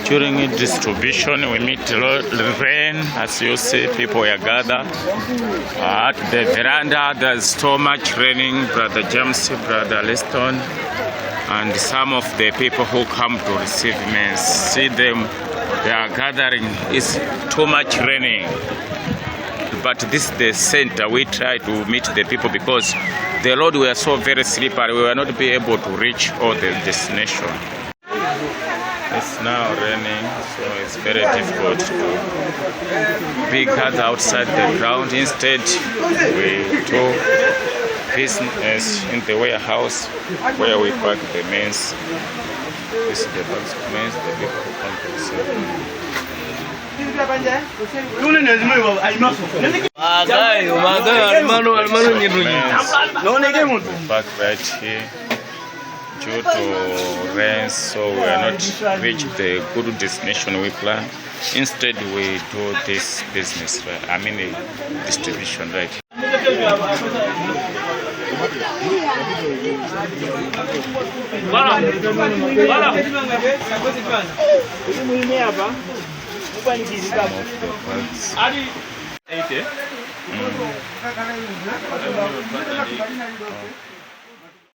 During distribution, we meet rain. As you see, people are gathered at the veranda. There's so much raining. Brother James, Brother Liston, and some of the people who come to receive me, see them, they are gathering. It's too much raining. But this is the center. We try to meet the people because the road were so very slippery. We will not be able to reach all the destination. It's now raining, so it's very difficult to be gathered outside the ground. Instead, we do business in the warehouse where we pack the maize. This is the box of maize, the people who come to receive. Back right here. Due to rain, so we are not reach the good destination we plan. Instead, we do this business, right? I mean, the distribution, right? Some of the